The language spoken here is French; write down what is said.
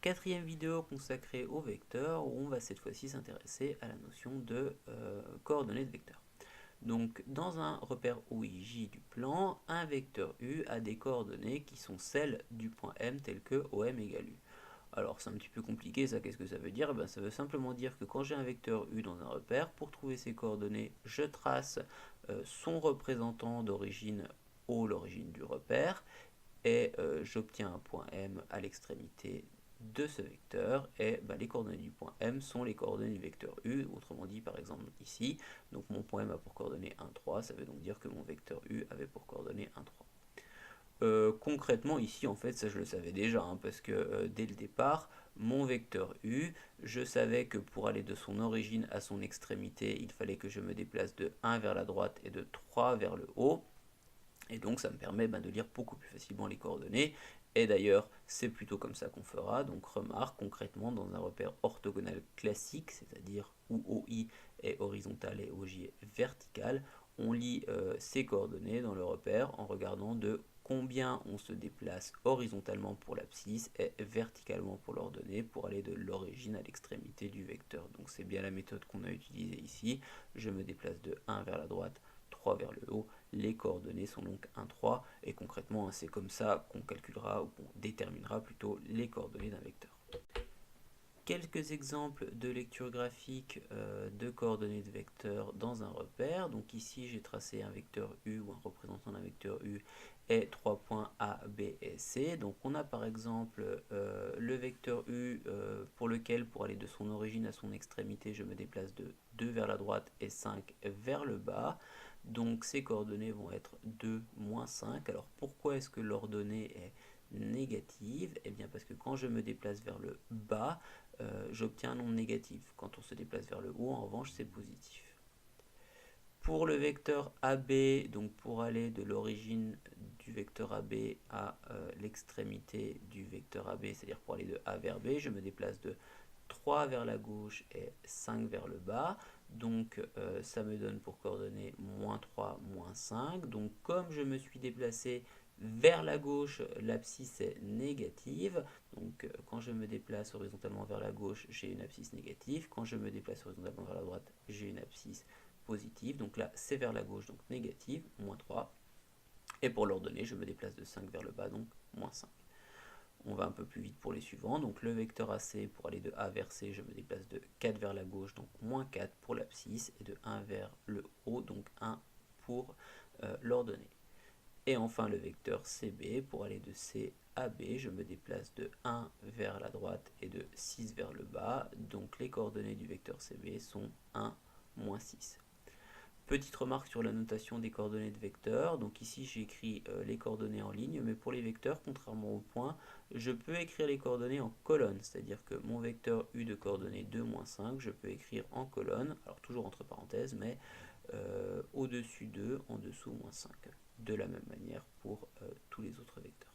Quatrième vidéo consacrée aux vecteurs, où on va cette fois-ci s'intéresser à la notion de coordonnées de vecteurs. Donc dans un repère OIJ du plan, un vecteur U a des coordonnées qui sont celles du point M tel que OM égale U. Alors c'est un petit peu compliqué ça, qu'est-ce que ça veut dire? Ça veut simplement dire que quand j'ai un vecteur U dans un repère, pour trouver ses coordonnées, je trace son représentant d'origine O, l'origine du repère, et j'obtiens un point M à l'extrémité de ce vecteur, et les coordonnées du point M sont les coordonnées du vecteur U, autrement dit par exemple ici, donc mon point M a pour coordonnées 1, 3, ça veut donc dire que mon vecteur U avait pour coordonnées 1, 3. Concrètement ici en fait ça je le savais déjà parce que dès le départ mon vecteur U, je savais que pour aller de son origine à son extrémité il fallait que je me déplace de 1 vers la droite et de 3 vers le haut, et donc ça me permet de lire beaucoup plus facilement les coordonnées. Et d'ailleurs, c'est plutôt comme ça qu'on fera. Donc remarque, concrètement, dans un repère orthogonal classique, c'est-à-dire où OI est horizontal et OJ est vertical, on lit ces coordonnées dans le repère en regardant de combien on se déplace horizontalement pour l'abscisse et verticalement pour l'ordonnée pour aller de l'origine à l'extrémité du vecteur. Donc c'est bien la méthode qu'on a utilisée ici. Je me déplace de 1 vers la droite, 3 vers le haut. Les coordonnées sont donc 1, 3, et concrètement c'est comme ça qu'on calculera ou qu'on déterminera plutôt les coordonnées d'un vecteur. Quelques exemples de lecture graphique de coordonnées de vecteurs dans un repère. Donc ici j'ai tracé un vecteur U ou un représentant d'un vecteur U et 3 points A, B et C. Donc on a par exemple le vecteur U pour lequel pour aller de son origine à son extrémité je me déplace de 2 vers la droite et 5 vers le bas. Donc ces coordonnées vont être 2, moins 5. Alors pourquoi est-ce que l'ordonnée est négative? Eh bien parce que quand je me déplace vers le bas, j'obtiens un nombre négatif. Quand on se déplace vers le haut, en revanche, c'est positif. Pour le vecteur AB, donc pour aller de l'origine du vecteur AB à l'extrémité du vecteur AB, c'est-à-dire pour aller de A vers B, je me déplace de 3 vers la gauche et 5 vers le bas. Donc ça me donne pour coordonnées moins 3, moins 5. Donc comme je me suis déplacé vers la gauche, l'abscisse est négative. Donc quand je me déplace horizontalement vers la gauche, j'ai une abscisse négative. Quand je me déplace horizontalement vers la droite, j'ai une abscisse positive. Donc là, c'est vers la gauche, donc négative, moins 3. Et pour l'ordonnée, je me déplace de 5 vers le bas, donc moins 5. On va un peu plus vite pour les suivants. Donc le vecteur AC, pour aller de A vers C, je me déplace de 4 vers la gauche, donc moins 4 pour l'abscisse, et de 1 vers le haut, donc 1 pour l'ordonnée. Et enfin le vecteur CB, pour aller de C à B, je me déplace de 1 vers la droite et de 6 vers le bas. Donc les coordonnées du vecteur CB sont 1, moins 6. Petite remarque sur la notation des coordonnées de vecteurs. Donc ici j'ai écrit les coordonnées en ligne, mais pour les vecteurs, contrairement au point, je peux écrire les coordonnées en colonne. C'est-à-dire que mon vecteur U de coordonnées 2, moins 5, je peux écrire en colonne, alors toujours entre parenthèses, mais au-dessus 2, en dessous moins 5. De la même manière pour tous les autres vecteurs.